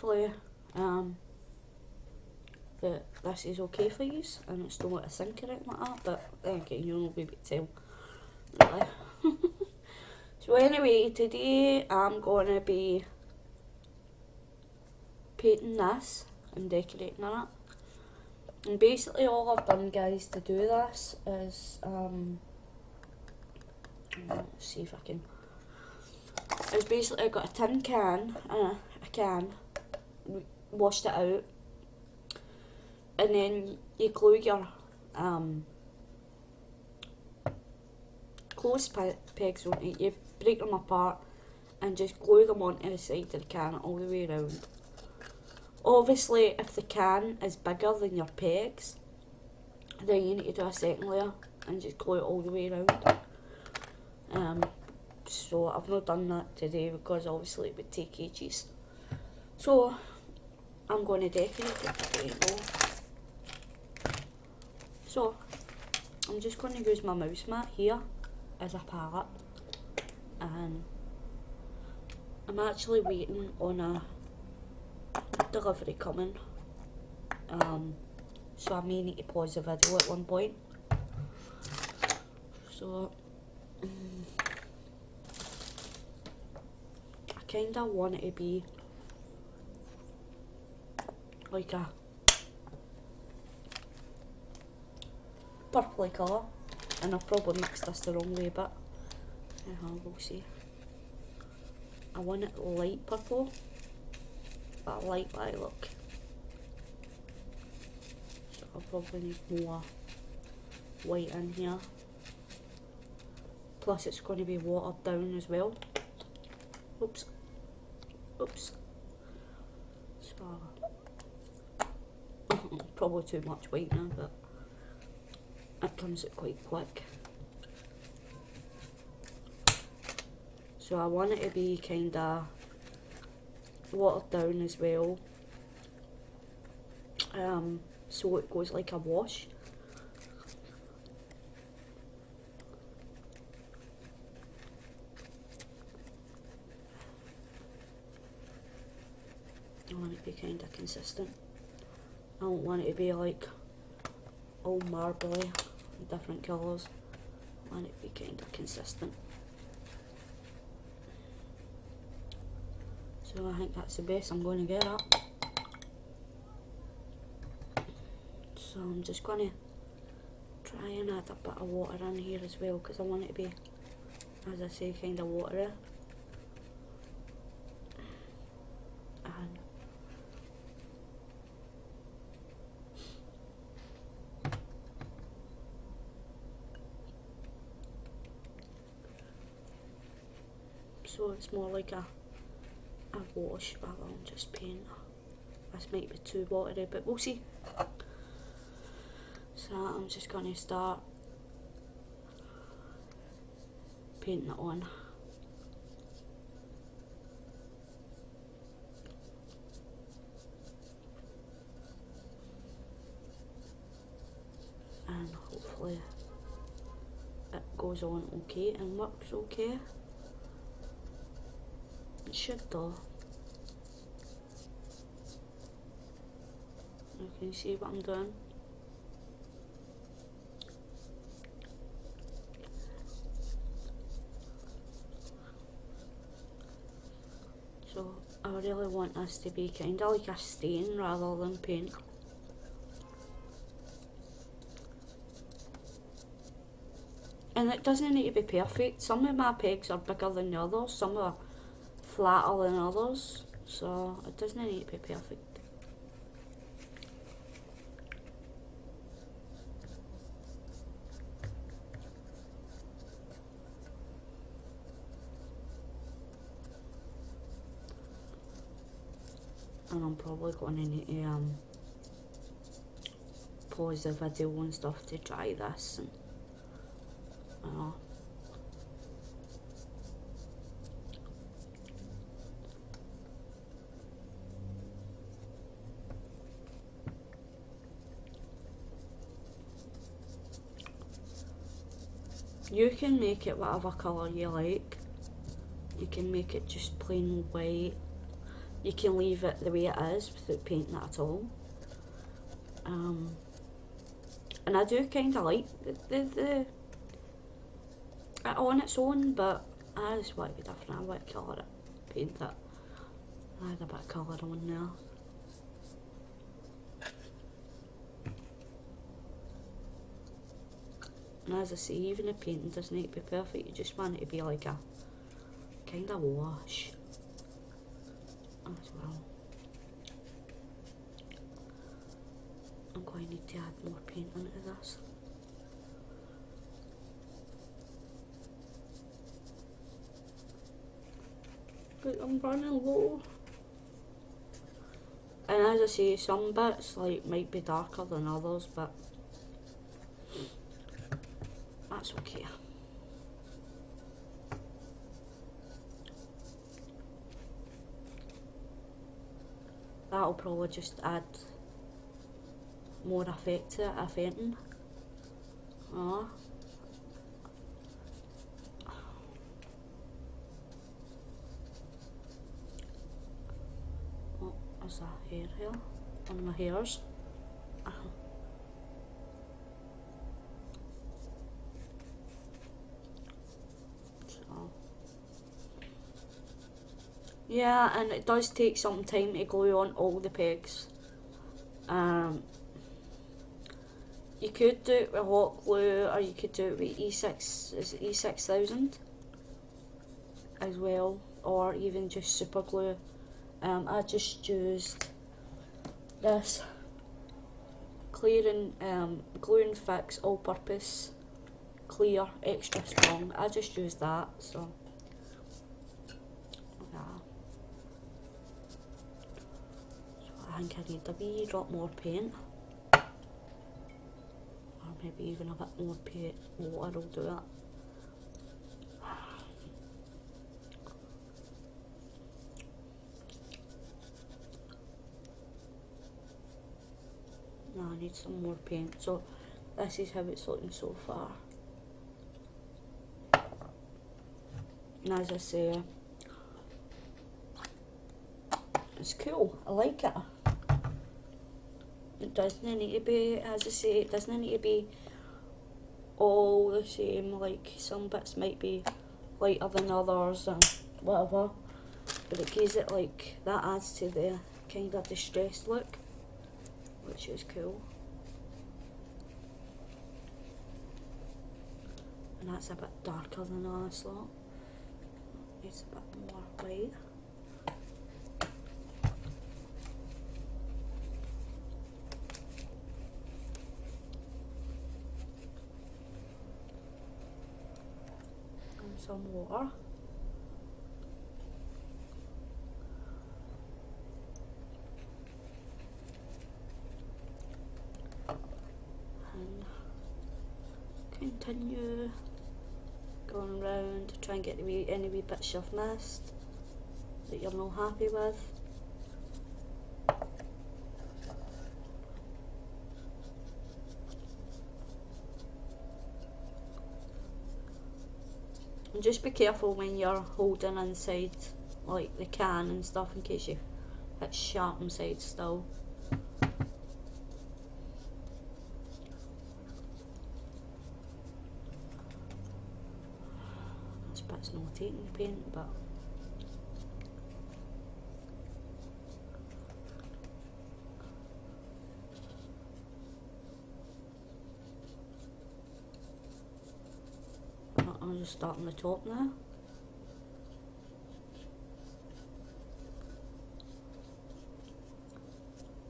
hopefully that this is okay for you and it's not a sink or anything like that, but then again, you'll not be able to tell, really. So anyway, today I'm going to be painting this and decorating it. And basically all I've done, guys, to do this is, let's see if I can, it's basically I got a tin can and a can, washed it out, and then you glue your clothes pegs on it, you break them apart and just glue them onto the side of the can all the way around. Obviously if the can is bigger than your pegs, then you need to do a second layer and just glue it all the way around. So I've not done that today because obviously it would take ages. So I'm going to decorate it today though. So I'm just going to use my mouse mat here as a palette, and I'm actually waiting on a delivery coming, so I may need to pause the video at one point. So I kinda want it to be like a purpley colour, and I've probably mixed this the wrong way, but we'll see. I want it light purple, but I like that look. So I'll probably need more white in here. Plus it's going to be watered down as well. Oops. Oops. So probably too much white now, but it comes out quite quick. So I want it to be kinda watered down as well, so it goes like a wash. I want it to be kinda consistent. I don't want it to be like all marbly, different colours. I want it to be kinda consistent. So I think that's the best I'm going to get at. So I'm just going to try and add a bit of water in here as well, because I want it to be, as I say, kind of watery. And so it's more like a wash rather than just paint. This might be too watery, but we'll see. So I'm just going to start painting it on. And hopefully it goes on okay and works okay. It should though. You can see what I'm doing. So I really want this to be kind of like a stain rather than paint. And it doesn't need to be perfect. Some of my pegs are bigger than the others, some are flatter than others, so it doesn't need to be perfect. And I'm probably going to need to pause the video and stuff to try this, and you can make it whatever colour you like. You can make it just plain white. you can leave it the way it is without painting it at all. And I do kind of like the it on its own, but I just want to be different. I want to colour it, paint it. I had a bit of colour on there. And as I say, even the painting doesn't need to be perfect, you just want it to be like a kind of wash as well. I'm going to need to add more paint onto this. But I'm running low. And as I say, some bits like might be darker than others, but that's okay. That'll probably just add more effect to it, if anything. Oh. Oh, there's a hair here on my hairs. Yeah, and it does take some time to glue on all the pegs. You could do it with hot glue, or you could do it with E6, is it E6000 as well, or even just super glue. I just used this clear and glue and fix all purpose clear extra strong. I just used that, so yeah. So I think I need a wee drop more paint, or maybe even a bit more paint. Water will do it. No, I need some more paint. So this is how it's looking so far. And as I say, it's cool. I like it. It doesn't need to be, as I say, it doesn't need to be all the same. Like some bits might be lighter than others and whatever, but it gives it like, that adds to the kind of distressed look, which is cool. And that's a bit darker than the last lot. Needs a bit more white. And some water. And continue going round to try and get any wee bits you've missed that you're not happy with. And just be careful when you're holding inside like the can and stuff, in case you hit sharp inside still. This bit's not taking paint, but I'm just starting the top now.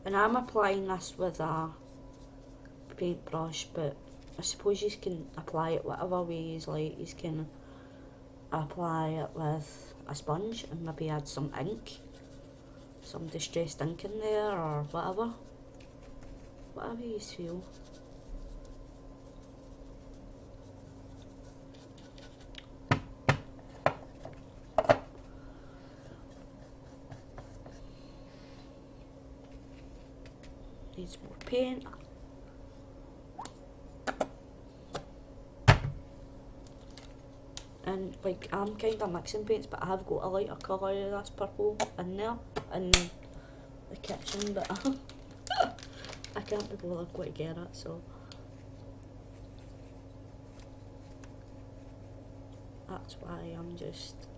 And I'm applying this with a paintbrush, but I suppose you can apply it whatever way you like. You can apply it with a sponge and maybe add some ink, some distressed ink in there, or whatever you feel. Needs more paint. And like, I'm kind of mixing paints, but I have got a lighter colour of this purple in there in the kitchen, but I can't be bothered going to get it, so that's why I'm just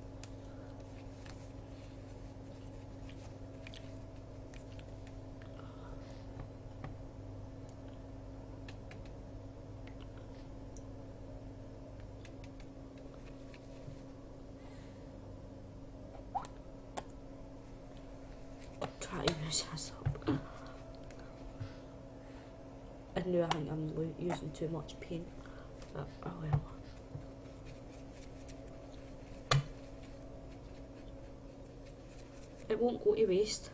trying to use this up. I know I think I'm using too much paint, but oh well. It won't go to waste.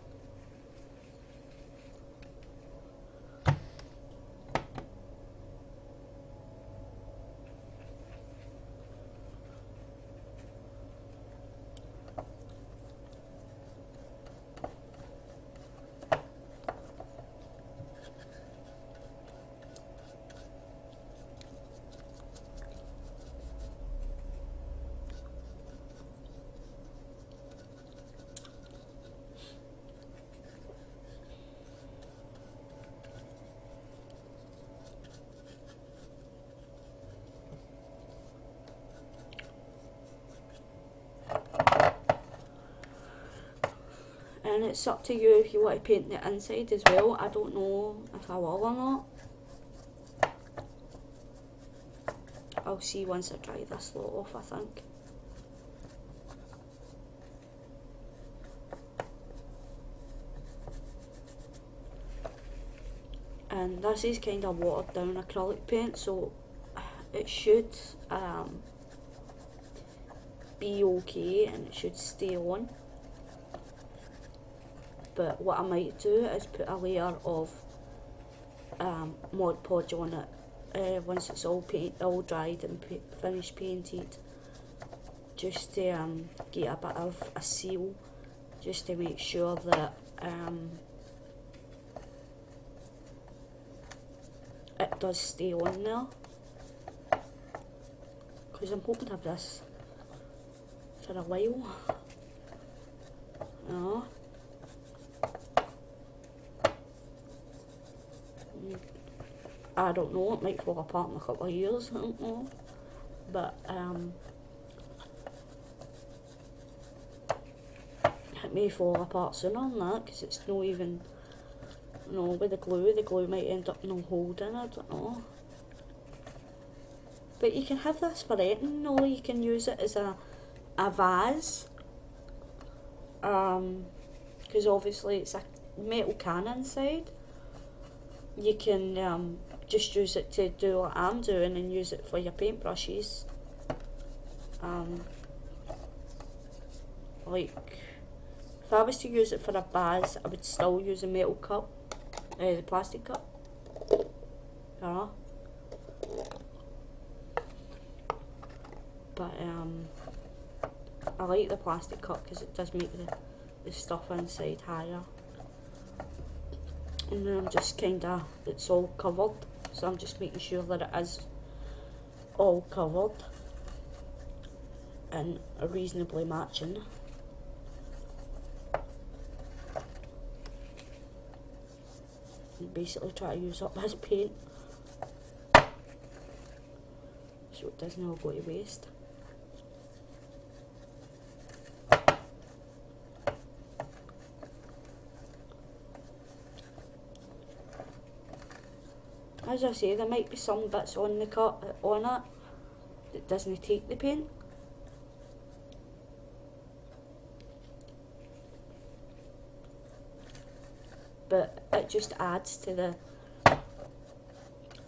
And it's up to you if you want to paint the inside as well. I don't know if I will or not. I'll see once I dry this lot off, I think. And this is kind of watered down acrylic paint, so it should be okay and it should stay on. But what I might do is put a layer of Mod Podge on it once it's all dried and finished painted, just to get a bit of a seal, just to make sure that it does stay on there, because I'm hoping to have this for a while. I don't know, it might fall apart in a couple of years, I don't know, but it may fall apart sooner than that, because it's not even, you know, with the glue might end up no holding, I don't know. But you can have this for anything, or you can use it as a vase, because obviously it's a metal can inside. You can just use it to do what I'm doing and use it for your paintbrushes. Like, if I was to use it for a vase, I would still use a metal cup, the plastic cup. Yeah. But I like the plastic cup because it does make the stuff inside higher. And then I'm just it's all covered, so I'm just making sure that it is all covered and reasonably matching. And basically try to use up this paint so it doesn't all go to waste. As I say, there might be some bits on it that doesn't take the paint. But it just adds to the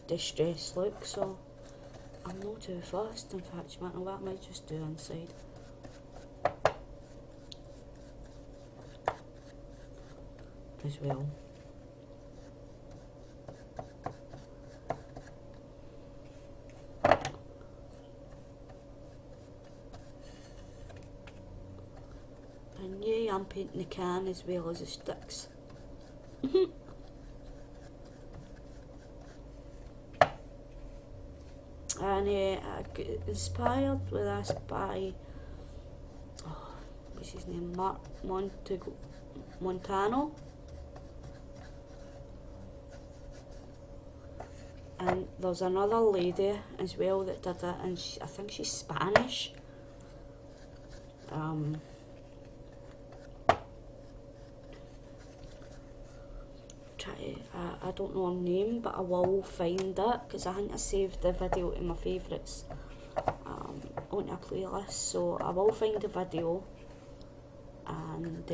distressed look, so I'm not too fussed. In fact, you know what, I might just do inside. As well. And yeah, I'm painting the can as well as the sticks. And I got inspired with this by, what's his name, Montano. And there's another lady as well that did it, and I think she's Spanish. I don't know her name, but I will find it because I think I saved the video in my favourites on a playlist. So I will find the video, and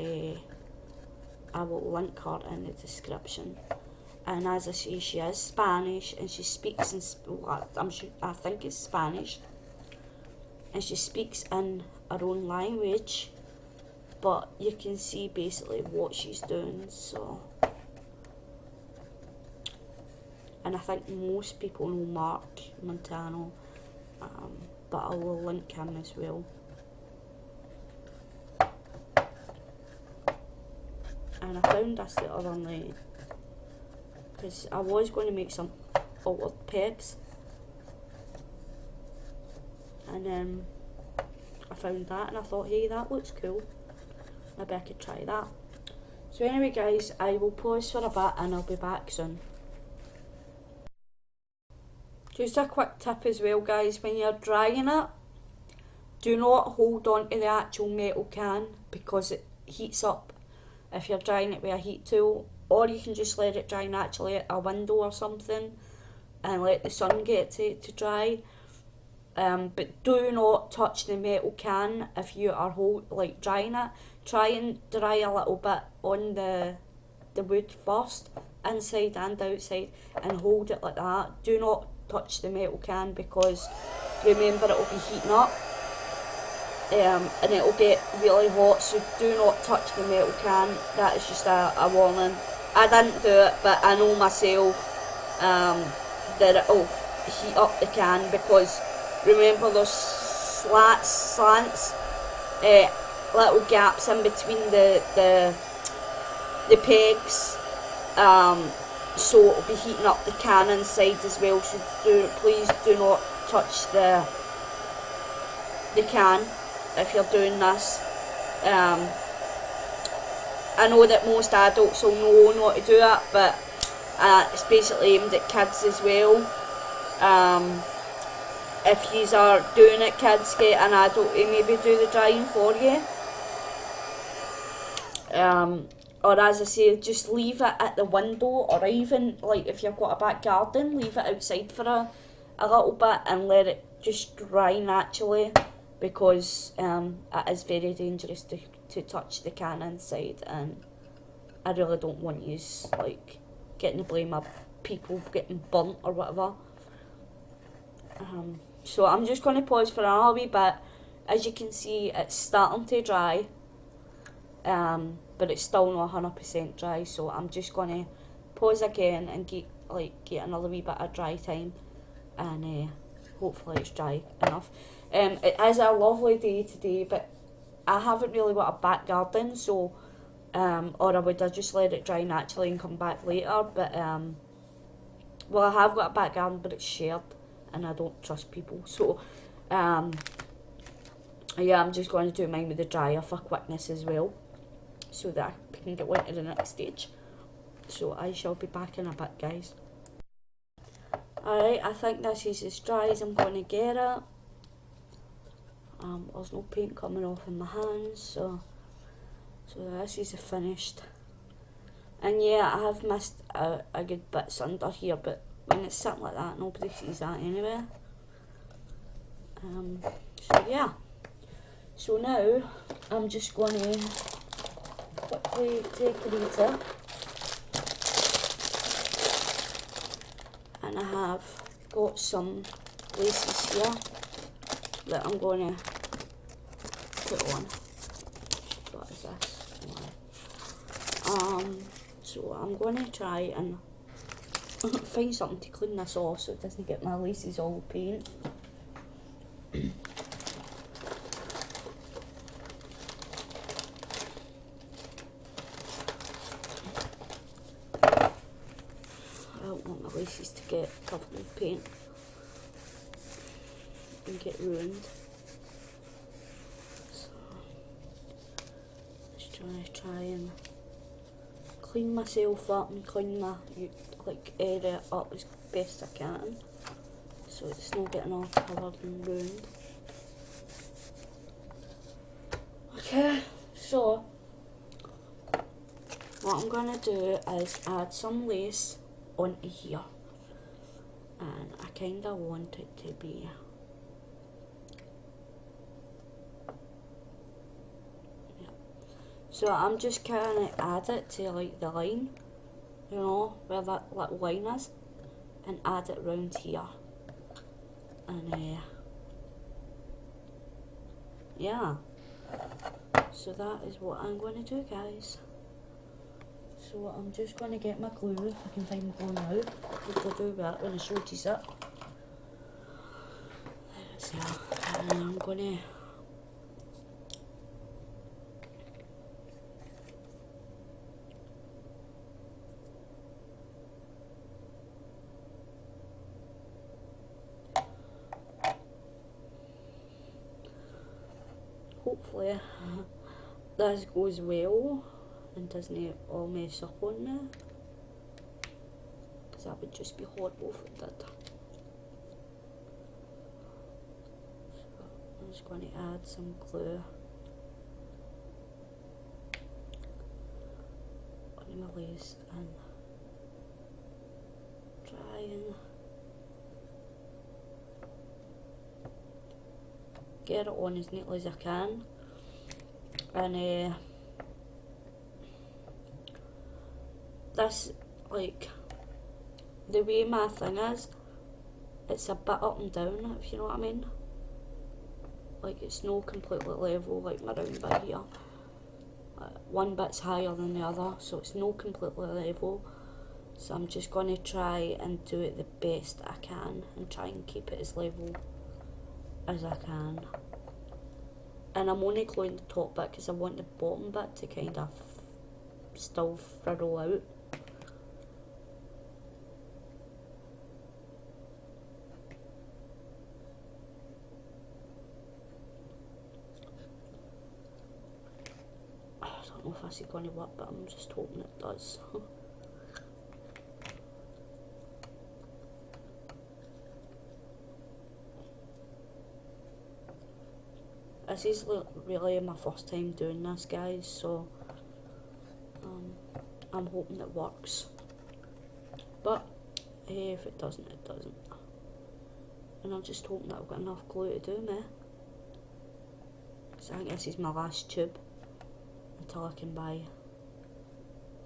I will link her in the description. And as I say, she is Spanish, and she speaks in, I think it's Spanish, and she speaks in her own language, but you can see basically what she's doing. So, and I think most people know Mark Montano, but I will link him as well. And I found this the other night because I was going to make some altered pegs, and then I found that and I thought, hey, that looks cool, maybe I could try that. So anyway guys, I will pause for a bit and I'll be back soon. Just a quick tip as well guys, when you're drying it, do not hold on to the actual metal can because it heats up if you're drying it with a heat tool, or you can just let it dry naturally at a window or something and let the sun get it to dry. But do not touch the metal can if you are drying it. Try and dry a little bit on the wood first, inside and outside, and hold it like that. Do not touch the metal can because remember it will be heating up, and it will get really hot, so do not touch the metal can. That is just a warning. I didn't do it, but I know myself that it will heat up the can because remember there's slants, little gaps in between the pegs, so it'll be heating up the can inside as well. So please do not touch the can if you're doing this. I know that most adults will know not to do it, but it's basically aimed at kids as well. If you are doing it, kids, get an adult to maybe do the drying for you. Or as I say, just leave it at the window, or even like if you've got a back garden, leave it outside for a little bit and let it just dry naturally, because it is very dangerous to touch the can inside, and I really don't want you like getting the blame of people getting burnt or whatever. So I'm just going to pause for another wee bit. As you can see, it's starting to dry, but it's still not 100% dry, so I'm just going to pause again and get another wee bit of dry time, and hopefully it's dry enough. It is a lovely day today, but I haven't really got a back garden, so or I would have just let it dry naturally and come back later, but well, I have got a back garden, but it's shared and I don't trust people, so yeah, I'm just going to do mine with the dryer for quickness as well, so that I can get on to the next stage. So I shall be back in a bit, guys. Alright, I think this is as dry as I'm going to get it. There's no paint coming off in my hands, so this is finished. And yeah, I have missed a good bits under here, but when it's sitting like that, nobody sees that anyway. So yeah. So now, I'm just going to quickly decorate it. And I have got some laces here that I'm going to put on. What is this? So I'm going to try and find something to clean this off so it doesn't get my laces all paint. I don't want my laces to get covered in paint and get ruined. So just try and clean myself up and clean my like area up as best I can, so it's not getting all covered and ruined. Okay, so what I'm gonna do is add some lace onto here, and I kinda want it to be so I'm just gonna add it to like the line, you know, where that little line is, and add it round here. And yeah, so that is what I'm going to do, guys. So I'm just going to get my glue, if I can find my glue now, which I'll do that when I show you it. So, and I'm going to hopefully this goes well and doesn't all mess up on me, because that would just be horrible if it did. So I'm just going to add some glue on my lace and try and get it on as neatly as I can. And this, like, the way my thing is, it's a bit up and down, if you know what I mean. Like, it's not completely level like my round bit here. One bit's higher than the other, so it's not completely level. So I'm just going to try and do it the best I can and try and keep it as level as I can. And I'm only gluing the top bit because I want the bottom bit to kind of still frizzle out. I don't know if this is going to work, but I'm just hoping it does. This is really my first time doing this, guys, so I'm hoping it works. But hey, if it doesn't, it doesn't. And I'm just hoping that I've got enough glue to do me. So I think this is my last tube until I can buy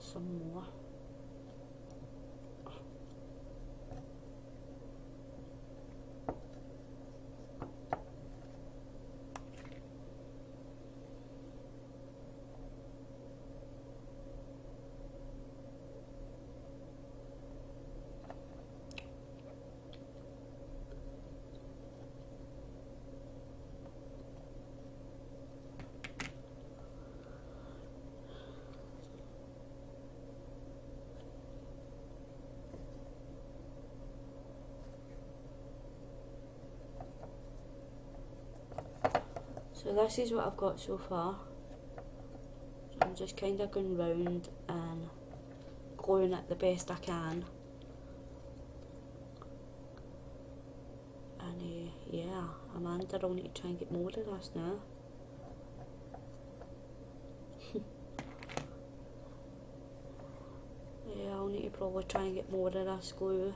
some more. So this is what I've got so far. So I'm just kind of going round and gluing it the best I can. And yeah, Amanda, I'll need to try and get more of this now. Yeah, I'll need to probably try and get more of this glue.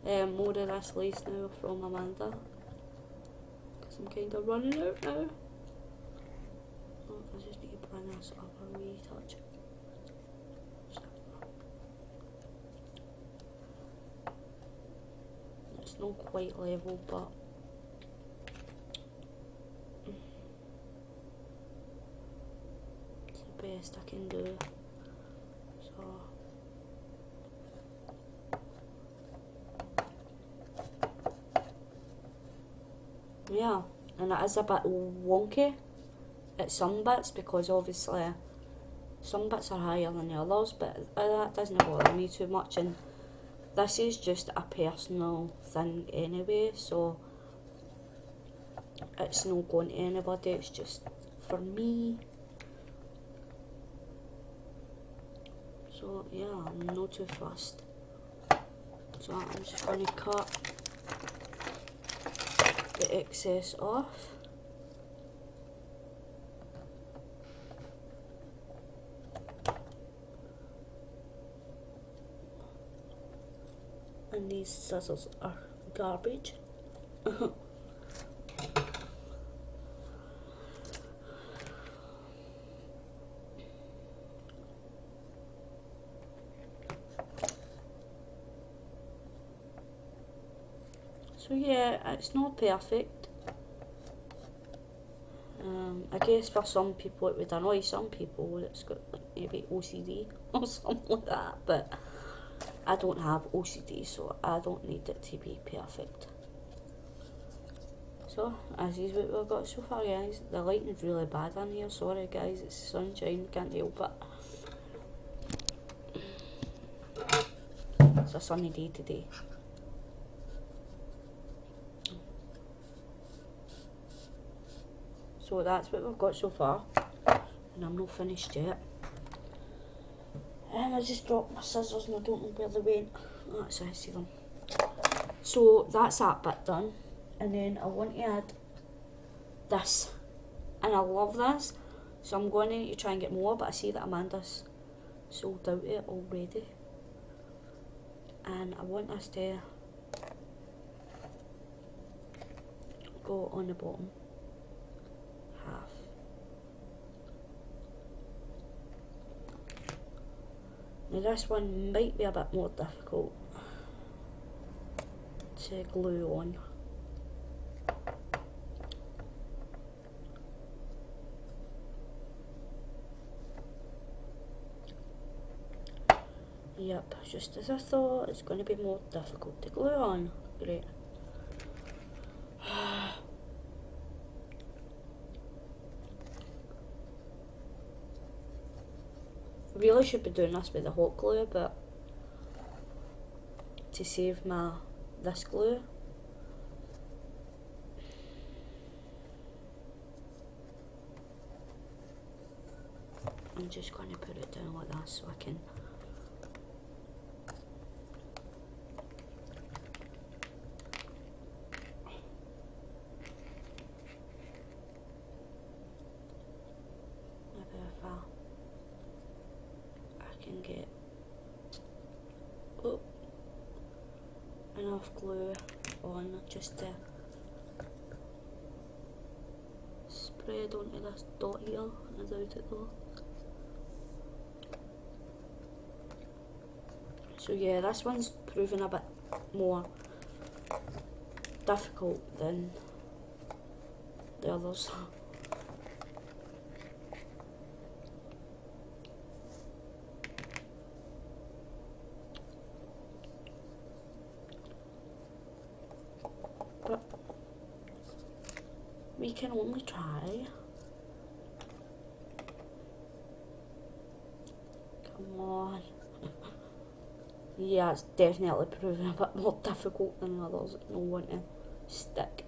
More of this lace now from Amanda. I'm kind of running out now. Oh, I just need to bring this up a wee touch. It's not quite level, but it's the best I can do. So yeah, and it is a bit wonky at some bits because obviously some bits are higher than the others, but that doesn't bother me too much, and this is just a personal thing anyway, so it's not going to anybody, it's just for me. So yeah, I'm not too fussed. So I'm just going to cut the excess off. And these scissors are garbage. So yeah, it's not perfect. I guess for some people it would annoy some people that's got like maybe OCD or something like that, but I don't have OCD, so I don't need it to be perfect. So, as is what we've got so far, guys. The lighting's really bad in here, sorry guys, it's sunshine, can't help it. It's a sunny day today. So that's what we've got so far, and I'm not finished yet. And I just dropped my scissors and I don't know where they went. Oh, that's how I see them. So that's that bit done, and then I want to add this, and I love this, so I'm going to try and get more, but I see that Amanda's sold out it already, and I want this to go on the bottom half. Now this one might be a bit more difficult to glue on. Yep, just as I thought, it's going to be more difficult to glue on. Great. Really should be doing this with the hot glue, but to save this glue, I'm just going to put it down like that so I can get enough glue on just to spread onto this dot here without it though. So yeah, this one's proving a bit more difficult than the others. But we can only try. Come on. Yeah, it's definitely proving a bit more difficult than the others. I don't want to stick.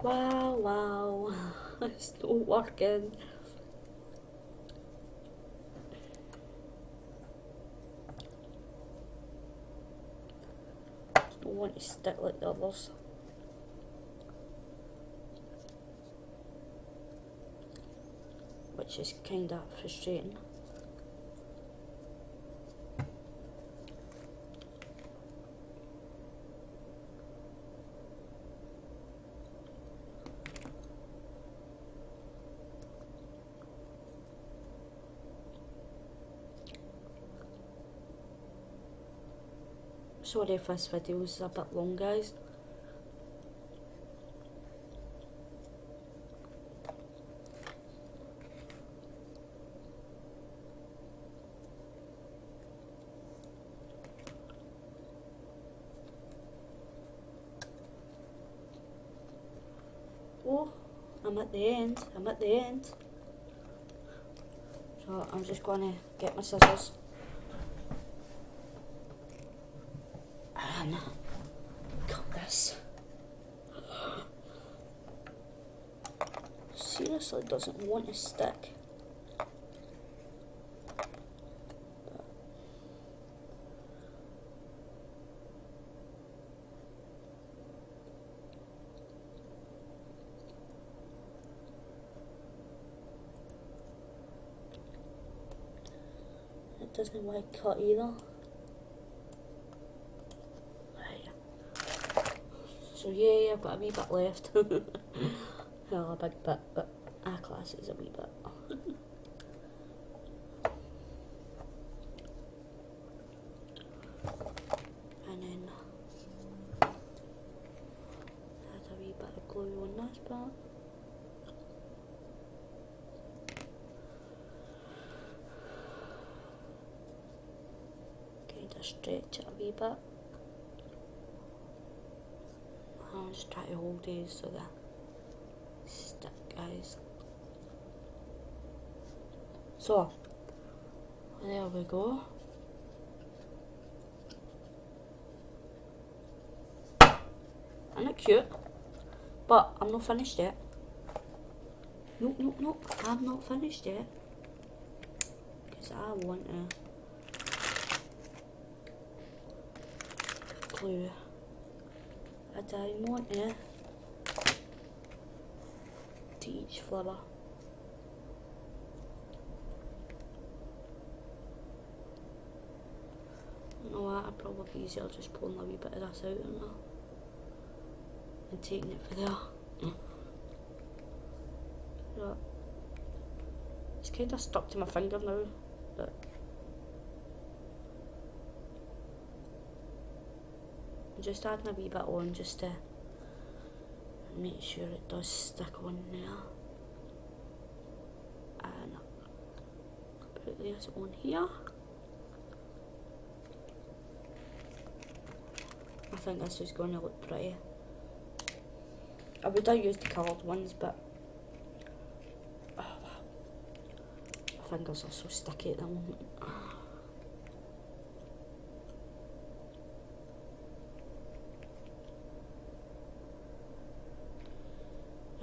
Wow, it's not working. I don't want to stick like the others. Which is kind of frustrating. Sorry if this video is a bit long, guys. I'm at the end. I'm at the end. So I'm just going to get my scissors. And cut this. Seriously doesn't want to stick. It doesn't want to cut either. Right. So yeah, I've got a wee bit left. Well, a big bit, but I class it as a wee bit. And then add a wee bit of glue on this part. Kind of stretch it a wee bit. I'll just try to hold these so they stick, guys. So there we go. Isn't it cute? But I'm not finished yet. Nope, I'm not finished yet. Because I want to glue a diamond to each flower. You know what, it'd probably be easier just pulling a wee bit of this out in there and taking it for there. But it's kind of stuck to my finger now. But I'm just adding a wee bit on just to make sure it does stick on there. And put this on here. I think this is going to look pretty. I would have used the coloured ones, but oh wow, my fingers are so sticky at the moment.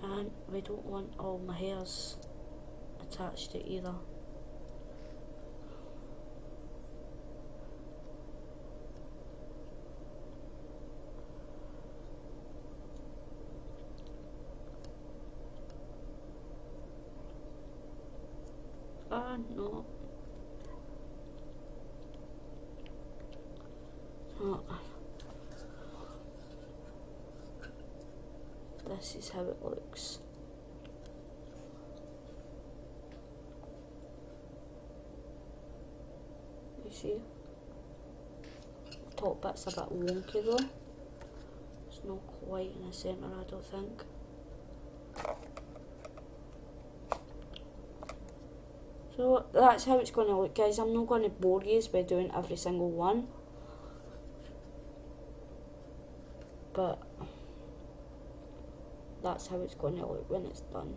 And we don't want all my hairs attached to it either. No. Oh. This is how it looks. You see? The top bit's a bit wonky though. It's not quite in the centre, I don't think. So that's how it's going to look, guys. I'm not going to bore you by doing every single one, but that's how it's going to look when it's done,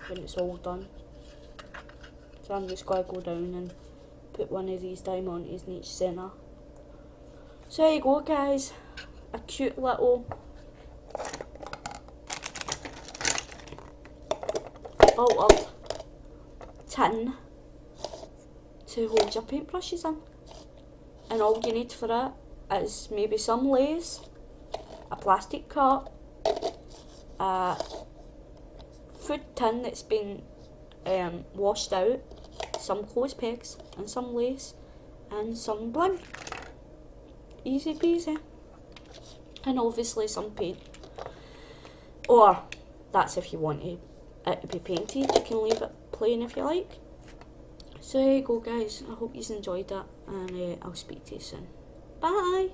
when it's all done. So I'm just going to go down and put one of these diamonds in each centre. So there you go, guys, a cute little altered tin to hold your paintbrushes in, and all you need for it is maybe some lace, a plastic cup, a food tin that's been washed out, some clothes pegs and some lace and some bling. Easy peasy. And obviously some paint, or that's if you want it to be painted. You can leave it plain if you like. So there you go, guys. I hope you enjoyed that, and I'll speak to you soon. Bye.